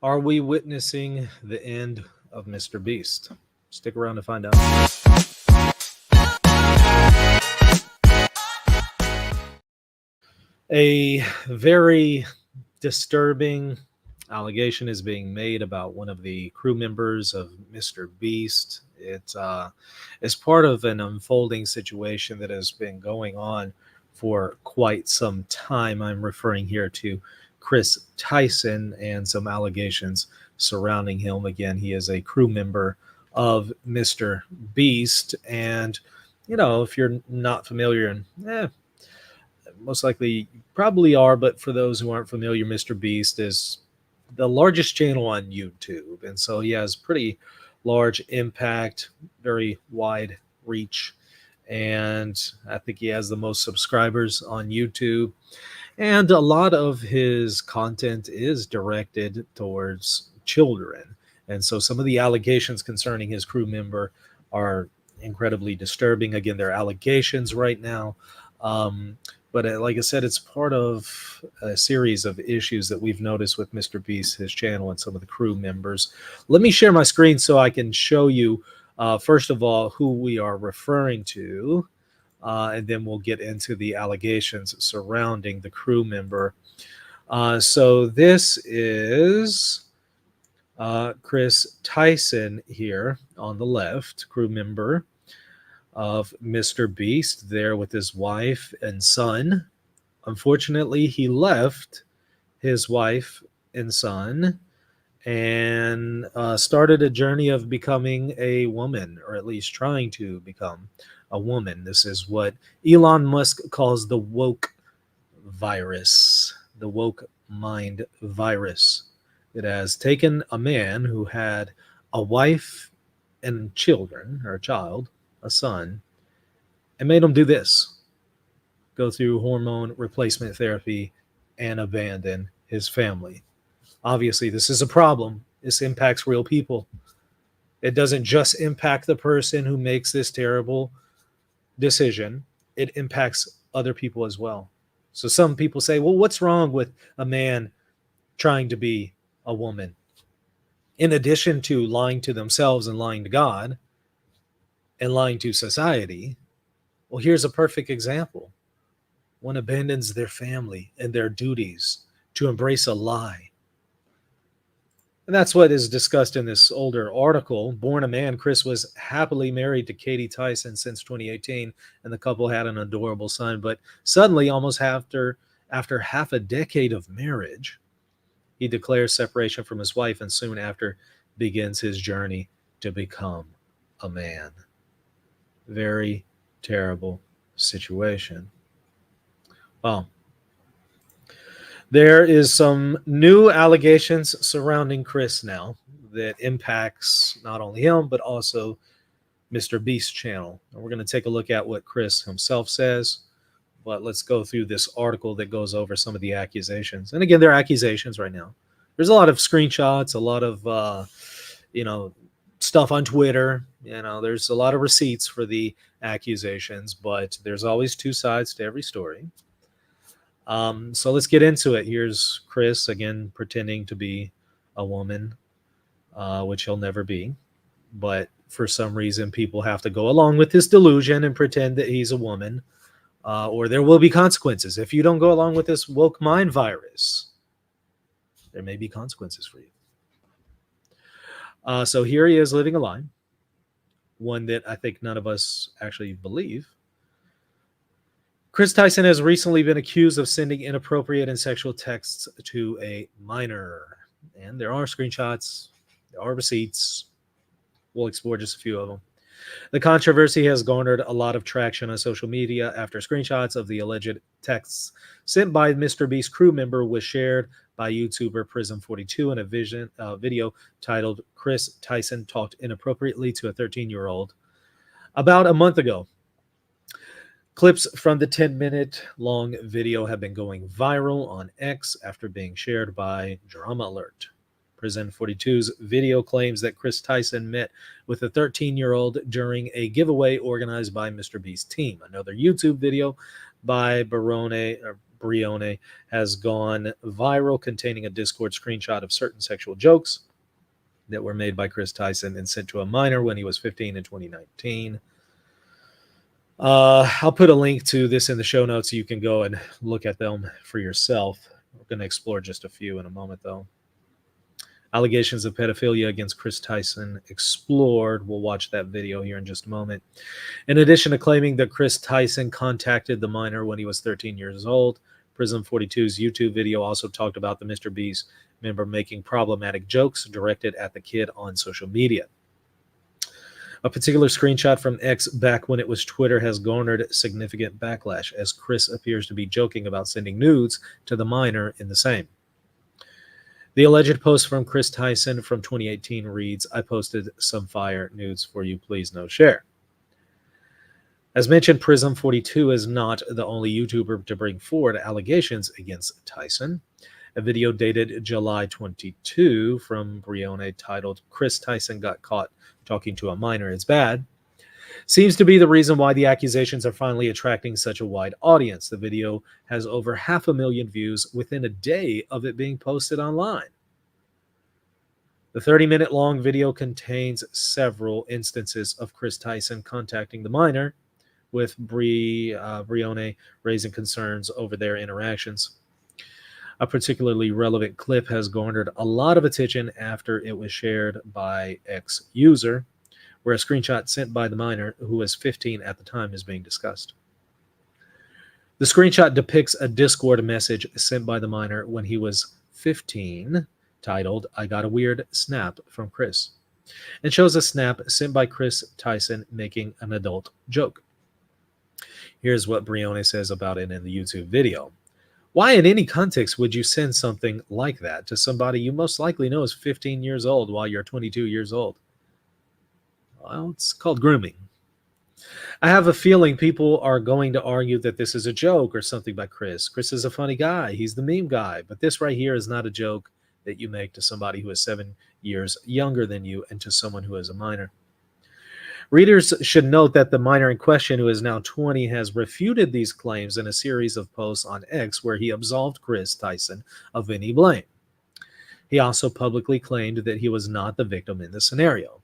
Are we witnessing the end of Mr. Beast? Stick around to find out. A very disturbing allegation is being made about one of the crew members of Mr. Beast. It is part of an unfolding situation that has been going on for quite some time. I'm referring here to Kris Tyson and some allegations surrounding him. Again, he is a crew member of Mr. Beast. And, if you're not familiar, and most likely you probably are, but for those who aren't familiar, Mr. Beast is the largest channel on YouTube. And so he has pretty large impact, very wide reach. And I think he has the most subscribers on YouTube. And a lot of his content is directed towards children. And so some of the allegations concerning his crew member are incredibly disturbing. Again, they're allegations right now. But like I said, it's part of a series of issues that we've noticed with Mr. Beast, his channel, and some of the crew members. Let me share my screen so I can show you, first of all, who we are referring to, and then we'll get into the allegations surrounding the crew member. So this is Kris Tyson here on the left, crew member of Mr. Beast, there with his wife and son. Unfortunately, he left his wife and son and started a journey of becoming a woman, or at least trying to become a woman. This is what Elon Musk calls the woke virus, the woke mind virus. It has taken a man who had a wife and children, or a child, a son, and made him do this: go through hormone replacement therapy and abandon his family. Obviously, this is a problem. This impacts real people. It doesn't just impact the person who makes this terrible decision, it impacts other people as well. So some people say, well, what's wrong with a man trying to be a woman? In addition to lying to themselves and lying to God and lying to society, well, here's a perfect example. One abandons their family and their duties to embrace a lie. And that's what is discussed in this older article. Born a man, Kris was happily married to Katie Tyson since 2018, and the couple had an adorable son. But suddenly, almost after half a decade of marriage, he declares separation from his wife and soon after begins his journey to become a man. Very terrible situation. Well, there is some new allegations surrounding Kris now that impacts not only him, but also Mr. Beast's channel. And we're going to take a look at what Kris himself says, but let's go through this article that goes over some of the accusations. And again, they're accusations right now. There's a lot of screenshots, a lot of, stuff on Twitter. There's a lot of receipts for the accusations, but there's always two sides to every story. So let's get into it. Here's Kris again pretending to be a woman, which he'll never be. But for some reason, people have to go along with this delusion and pretend that he's a woman, or there will be consequences. If you don't go along with this woke mind virus, there may be consequences for you. So here he is living a lie, one that I think none of us actually believe. Kris Tyson has recently been accused of sending inappropriate and sexual texts to a minor. And there are screenshots, there are receipts. We'll explore just a few of them. The controversy has garnered a lot of traction on social media after screenshots of the alleged texts sent by Mr. Beast crew member was shared by YouTuber Prism42 in a video titled Kris Tyson Talked Inappropriately to a 13-year-old about a month ago. Clips from the 10-minute-long video have been going viral on X after being shared by Drama Alert. Prism42's video claims that Kris Tyson met with a 13-year-old during a giveaway organized by MrBeast's team. Another YouTube video by Brione has gone viral, containing a Discord screenshot of certain sexual jokes that were made by Kris Tyson and sent to a minor when he was 15 in 2019. I'll put a link to this in the show notes so you can go and look at them for yourself. We're going to explore just a few in a moment, though. Allegations of pedophilia against Kris Tyson explored. We'll watch that video here in just a moment. In addition to claiming that Kris Tyson contacted the minor when he was 13 years old, Prism 42's YouTube video also talked about the MrBeast member making problematic jokes directed at the kid on social media. A particular screenshot from X back when it was Twitter has garnered significant backlash, as Kris appears to be joking about sending nudes to the minor in the same. The alleged post from Kris Tyson from 2018 reads, "I posted some fire nudes for you, please no share." As mentioned, Prism 42 is not the only YouTuber to bring forward allegations against Tyson. A video dated July 22 from Brione titled, "Kris Tyson got caught talking to a minor, it's bad," seems to be the reason why the accusations are finally attracting such a wide audience. The video has over 500,000 views within a day of it being posted online. The 30-minute long video contains several instances of Kris Tyson contacting the minor, with Brione raising concerns over their interactions. A particularly relevant clip has garnered a lot of attention after it was shared by X user, where a screenshot sent by the minor, who was 15 at the time, is being discussed. The screenshot depicts a Discord message sent by the minor when he was 15, titled, "I got a weird snap from Kris," and shows a snap sent by Kris Tyson making an adult joke. Here's what Brione says about it in the YouTube video. "Why in any context would you send something like that to somebody you most likely know is 15 years old while you're 22 years old? Well, it's called grooming. I have a feeling people are going to argue that this is a joke or something by Kris. Kris is a funny guy. He's the meme guy. But this right here is not a joke that you make to somebody who is 7 years younger than you and to someone who is a minor." Readers should note that the minor in question, who is now 20, has refuted these claims in a series of posts on X where he absolved Kris Tyson of any blame. He also publicly claimed that he was not the victim in the scenario.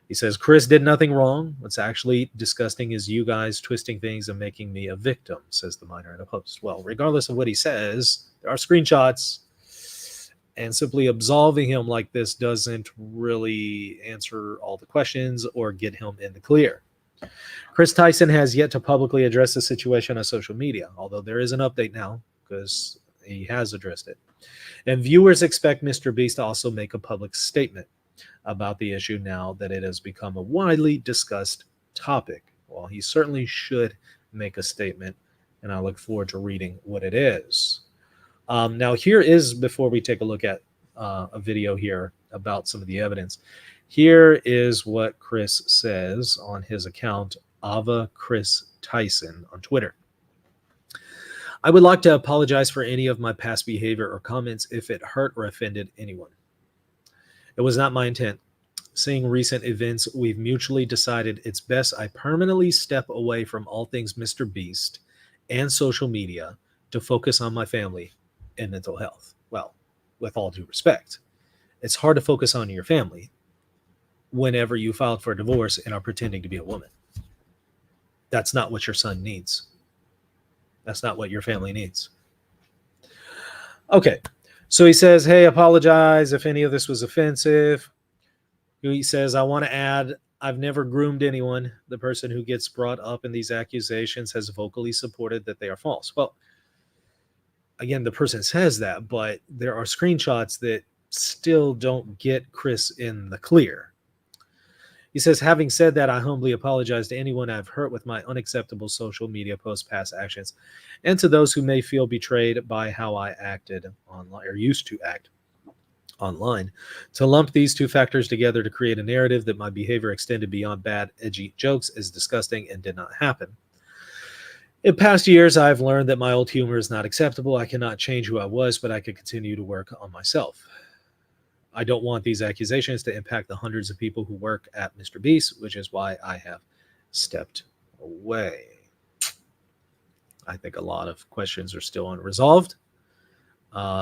He says, "Kris did nothing wrong. What's actually disgusting is you guys twisting things and making me a victim," says the minor in a post. Well, regardless of what he says, there are screenshots, and simply absolving him like this doesn't really answer all the questions or get him in the clear. Kris Tyson has yet to publicly address the situation on social media, although there is an update now because he has addressed it. And viewers expect MrBeast to also make a public statement about the issue now that it has become a widely discussed topic. Well, he certainly should make a statement, and I look forward to reading what it is. Now, here is, before we take a look at a video here about some of the evidence, here is what Kris says on his account, Ava Kris Tyson, on Twitter. "I would like to apologize for any of my past behavior or comments if it hurt or offended anyone. It was not my intent. Seeing recent events, we've mutually decided it's best I permanently step away from all things MrBeast and social media to focus on my family and mental health." Well, with all due respect, it's hard to focus on your family whenever you filed for a divorce and are pretending to be a woman. That's not what your son needs. That's not what your family needs. Okay, so he says, "Hey, apologize if any of this was offensive." He says, "I want to add, I've never groomed anyone. The person who gets brought up in these accusations has vocally supported that they are false." Well, again, the person says that, but there are screenshots that still don't get Kris in the clear. He says, "Having said that, I humbly apologize to anyone I've hurt with my unacceptable social media post past actions, and to those who may feel betrayed by how I acted online, or used to act online. To lump these two factors together to create a narrative that my behavior extended beyond bad, edgy jokes is disgusting and did not happen. In past years, I've learned that my old humor is not acceptable. I cannot change who I was, but I can continue to work on myself. I don't want these accusations to impact the hundreds of people who work at MrBeast, which is why I have stepped away." I think a lot of questions are still unresolved.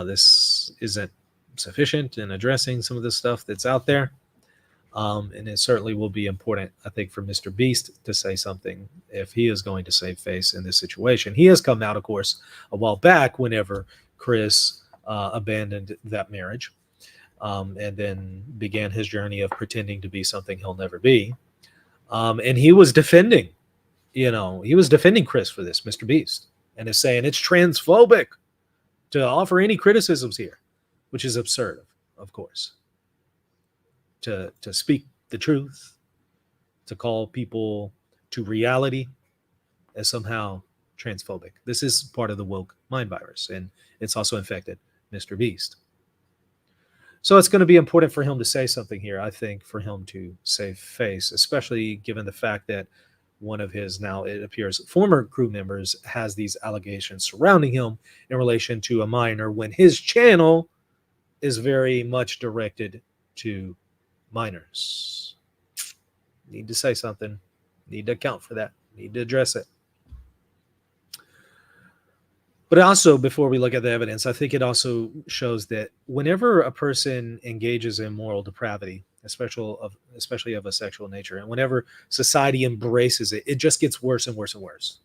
This isn't sufficient in addressing some of the stuff that's out there. And it certainly will be important, I think, for Mr. Beast to say something if he is going to save face in this situation. He has come out, of course, a while back whenever Kris abandoned that marriage, and then began his journey of pretending to be something he'll never be. And he was defending, he was defending Kris for this, Mr. Beast, and is saying it's transphobic to offer any criticisms here, which is absurd, of course. To speak the truth, to call people to reality as somehow transphobic. This is part of the woke mind virus, and it's also infected Mr. Beast. So it's going to be important for him to say something here, I think, for him to save face, especially given the fact that one of his, now it appears, former crew members has these allegations surrounding him in relation to a minor when his channel is very much directed to minors. Need to say something. Need to account for that. Need to address it. But also, before we look at the evidence, I think it also shows that whenever a person engages in moral depravity, especially of a sexual nature, and whenever society embraces it, it just gets worse and worse and worse.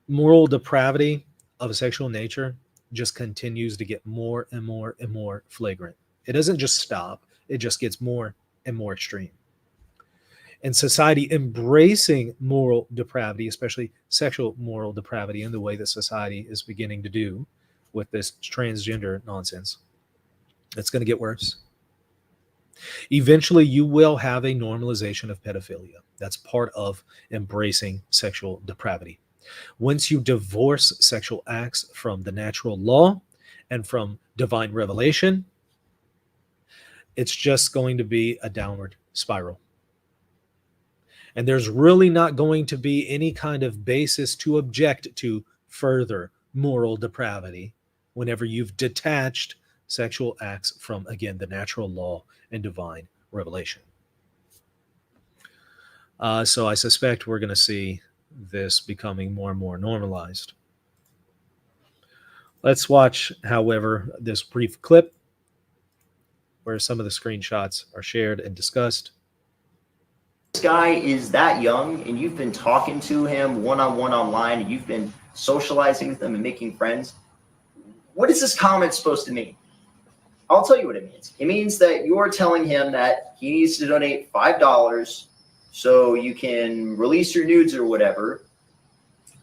Moral depravity of a sexual nature just continues to get more and more and more flagrant. It doesn't just stop. It just gets more and more extreme. And society embracing moral depravity, especially sexual moral depravity, in the way that society is beginning to do with this transgender nonsense, it's going to get worse. Eventually, you will have a normalization of pedophilia. That's part of embracing sexual depravity. Once you divorce sexual acts from the natural law and from divine revelation, it's just going to be a downward spiral. And there's really not going to be any kind of basis to object to further moral depravity whenever you've detached sexual acts from, again, the natural law and divine revelation. So I suspect we're going to see this becoming more and more normalized. Let's watch, however, this brief clip where some of the screenshots are shared and discussed. This guy is that young and you've been talking to him one-on-one online and you've been socializing with him and making friends. What is this comment supposed to mean? I'll tell you what it means. It means that you're telling him that he needs to donate $5 so you can release your nudes or whatever,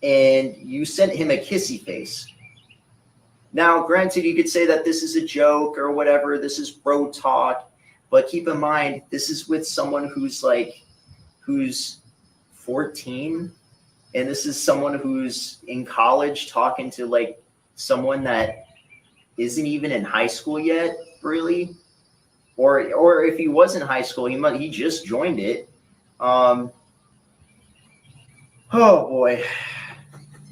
and you sent him a kissy face. Now, granted, you could say that this is a joke or whatever, this is bro talk, but keep in mind, this is with someone who's 14, and this is someone who's in college talking to someone that isn't even in high school yet, really, or if he was in high school, he just joined it. Oh boy,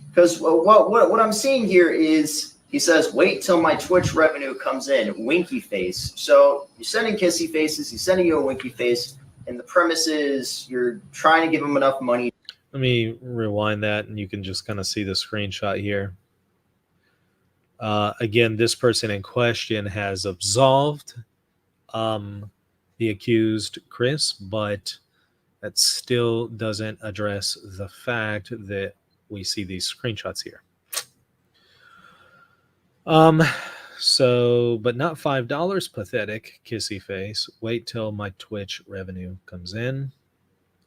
because what I'm seeing here is he says, "Wait till my Twitch revenue comes in." Winky face. So you're sending kissy faces. He's sending you a winky face. And the premise is you're trying to give him enough money. Let me rewind that, and you can just kind of see the screenshot here. Again, this person in question has absolved the accused, Kris, but that still doesn't address the fact that we see these screenshots here. So, but not $5, pathetic kissy face. Wait till my Twitch revenue comes in.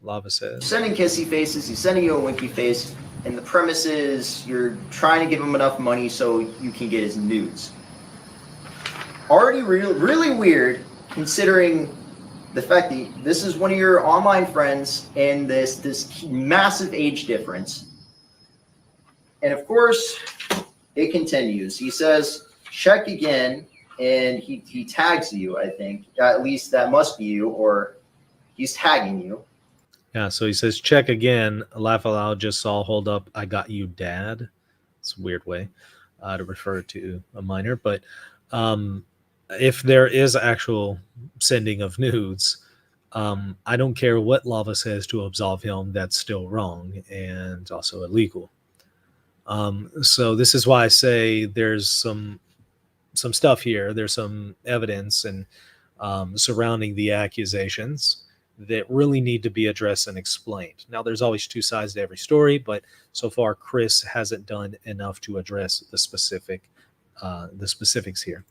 Lava says. Sending kissy faces, he's sending you a winky face, and the premise is you're trying to give him enough money so you can get his nudes. Already really weird, considering the fact that this is one of your online friends and this massive age difference. And of course, it continues. He says, check again, and he tags you, I think. At least that must be you, or he's tagging you. Yeah, so he says, check again. Laugh aloud, just saw, hold up, I got you, dad. It's a weird way to refer to a minor. But if there is actual sending of nudes, I don't care what Lava says to absolve him, that's still wrong and also illegal. So this is why I say there's some stuff here. There's some evidence and surrounding the accusations that really need to be addressed and explained. Now, there's always two sides to every story, but so far Chris hasn't done enough to address the specifics here.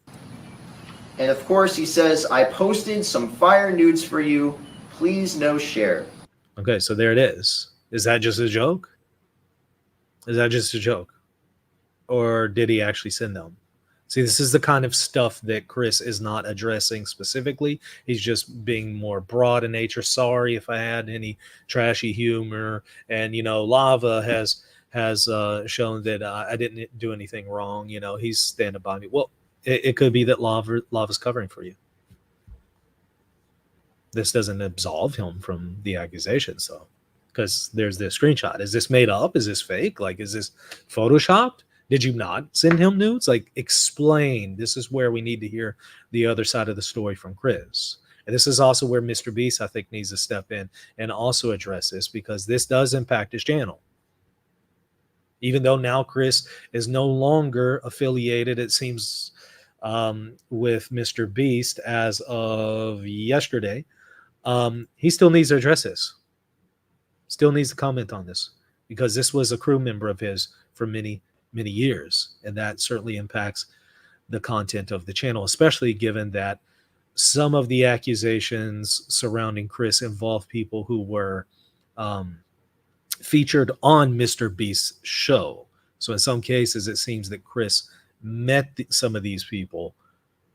And of course, he says, I posted some fire nudes for you. Please no share. Okay, so there it is. Is that just a joke? Is that just a joke? Or did he actually send them? See, this is the kind of stuff that Chris is not addressing specifically. He's just being more broad in nature. Sorry if I had any trashy humor. And, Lava has shown that I didn't do anything wrong. He's standing by me. Well, it could be that Lava's covering for you. This doesn't absolve him from the accusations, though, because there's this screenshot. Is this made up? Is this fake? Like, is this photoshopped? Did you not send him nudes? Like, explain. This is where we need to hear the other side of the story from Chris. And this is also where MrBeast, I think, needs to step in and also address this, because this does impact his channel. Even though now Chris is no longer affiliated, it seems, with MrBeast as of yesterday, he still needs to address this. Still needs to comment on this, because this was a crew member of his for many years, and that certainly impacts the content of the channel, especially given that some of the accusations surrounding Chris involve people who were featured on MrBeast's show. So in some cases, it seems that Chris met some of these people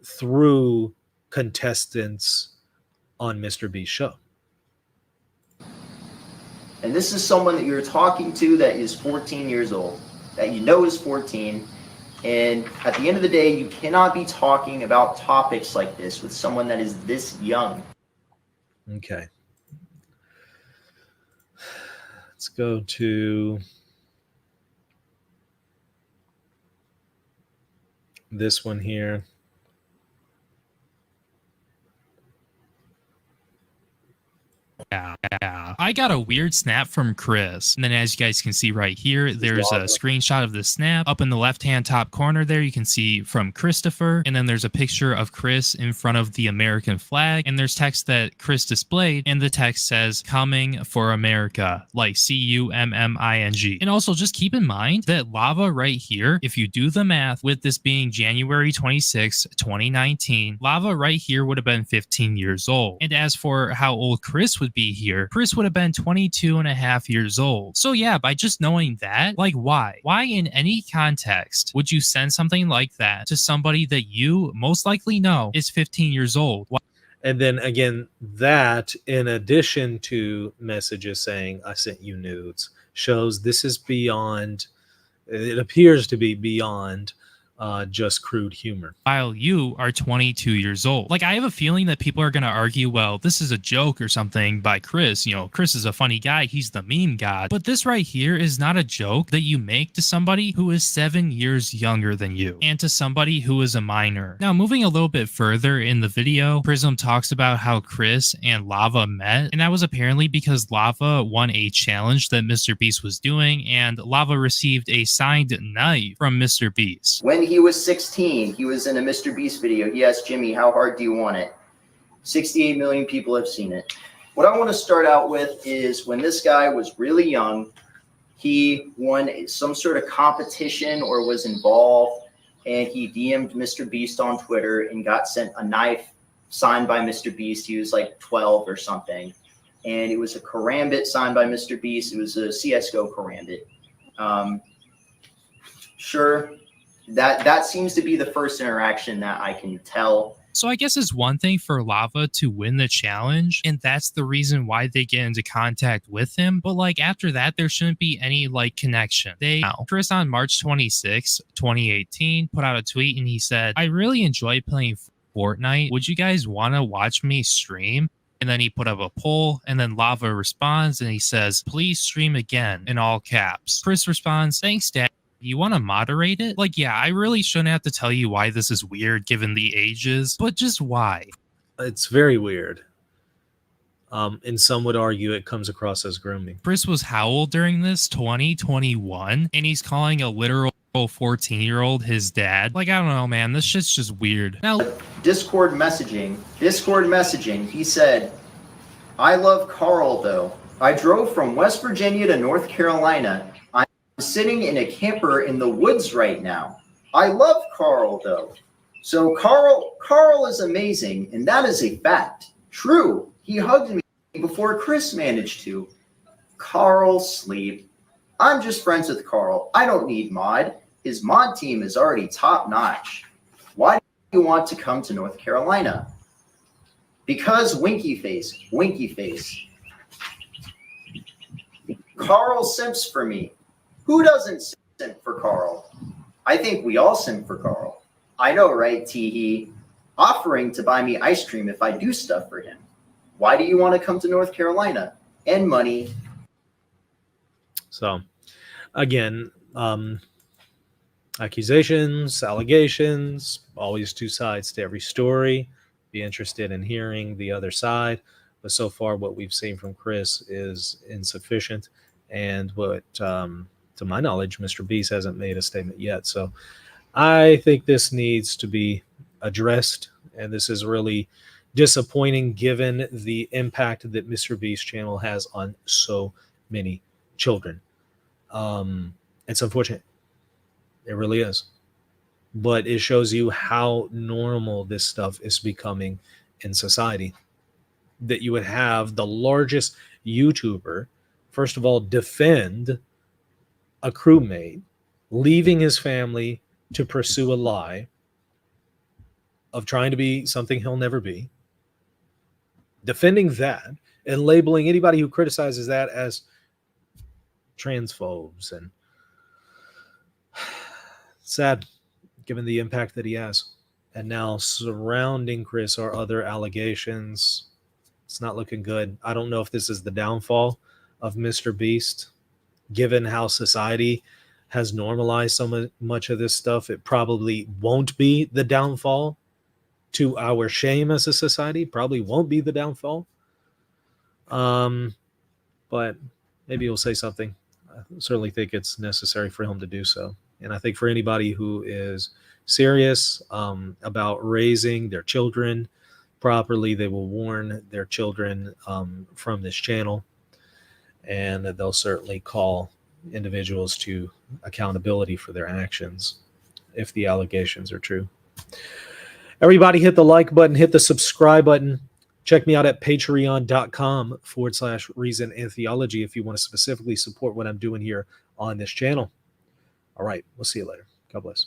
through contestants on MrBeast's show. And this is someone that you're talking to that is 14 years old, that you know is 14. And at the end of the day, you cannot be talking about topics like this with someone that is this young. Okay. Let's go to this one here. Yeah. I got a weird snap from Chris. And then as you guys can see right here, there's a screenshot of the snap. Up in the left-hand top corner there, you can see from Christopher. And then there's a picture of Chris in front of the American flag. And there's text that Chris displayed. And the text says, "Coming for America," like CUMMING. And also just keep in mind that Lava right here, if you do the math, with this being January 26, 2019, Lava right here would have been 15 years old. And as for how old Chris would be here, Chris would have been 22 and a half years old. So yeah, by just knowing that, like why in any context would you send something like that to somebody that you most likely know is 15 years old? Why? And then again, that in addition to messages saying I sent you nudes, shows this is beyond, it appears to be beyond just crude humor. While you are 22 years old. Like, I have a feeling that people are going to argue, well, this is a joke or something by Chris. Chris is a funny guy. He's the meme god. But this right here is not a joke that you make to somebody who is 7 years younger than you and to somebody who is a minor. Now, moving a little bit further in the video, Prism talks about how Chris and Lava met, and that was apparently because Lava won a challenge that MrBeast was doing, and Lava received a signed knife from MrBeast. When he was 16, he was in a MrBeast video. He asked Jimmy, how hard do you want it? 68 million people have seen it. What I want to start out with is when this guy was really young, he won some sort of competition or was involved, and he DM'd MrBeast on Twitter and got sent a knife signed by MrBeast. He was like 12 or something. And it was a karambit signed by MrBeast. It was a CSGO karambit. Sure. That seems to be the first interaction that I can tell. So I guess it's one thing for Lava to win the challenge, and that's the reason why they get into contact with him. But like after that, there shouldn't be any like connection. Chris on March 26, 2018, put out a tweet and he said, "I really enjoy playing Fortnite. Would you guys want to watch me stream?" And then he put up a poll, and then Lava responds and he says, "Please stream again," in all caps. Chris responds, "Thanks, Dad. You want to moderate it?" Like, yeah, I really shouldn't have to tell you why this is weird given the ages, but just why? It's very weird. And some would argue it comes across as grooming. Chris was how old during this? 2021, and he's calling a literal 14-year-old his dad. Like, I don't know, man. This shit's just weird. Now, Discord messaging, he said, I love Carl though. I drove from West Virginia to North Carolina. I'm sitting in a camper in the woods right now. I love Carl though. So Carl is amazing, and that is a fact. True. He hugged me before Chris managed to. Carl sleep. I'm just friends with Carl. I don't need mod. His mod team is already top notch. Why do you want to come to North Carolina? Because winky face. Carl simps for me. Who doesn't simp for Carl? I think we all simp for Carl. I know, right, Teehee? Offering to buy me ice cream if I do stuff for him. Why do you want to come to North Carolina? And money. So, again, accusations, allegations, always two sides to every story. Be interested in hearing the other side. But so far, what we've seen from Chris is insufficient. And what, to my knowledge, MrBeast hasn't made a statement yet. So I think this needs to be addressed. And this is really disappointing given the impact that MrBeast channel has on so many children. It's unfortunate. It really is. But it shows you how normal this stuff is becoming in society. That you would have the largest YouTuber, first of all, defend a crewmate, leaving his family to pursue a lie of trying to be something he'll never be, defending that and labeling anybody who criticizes that as transphobes. And sad, given the impact that he has. And now surrounding Chris are other allegations. It's not looking good. I don't know if this is the downfall of MrBeast, given how society has normalized so much of this stuff. It probably won't be the downfall. To our shame as a society, probably won't be the downfall. But maybe he'll say something. I certainly think it's necessary for him to do so. And I think for anybody who is serious about raising their children properly, they will warn their children from this channel. And they'll certainly call individuals to accountability for their actions if the allegations are true. Everybody hit the like button, hit the subscribe button. Check me out at patreon.com/reason and theology if you want to specifically support what I'm doing here on this channel. All right, we'll see you later. God bless.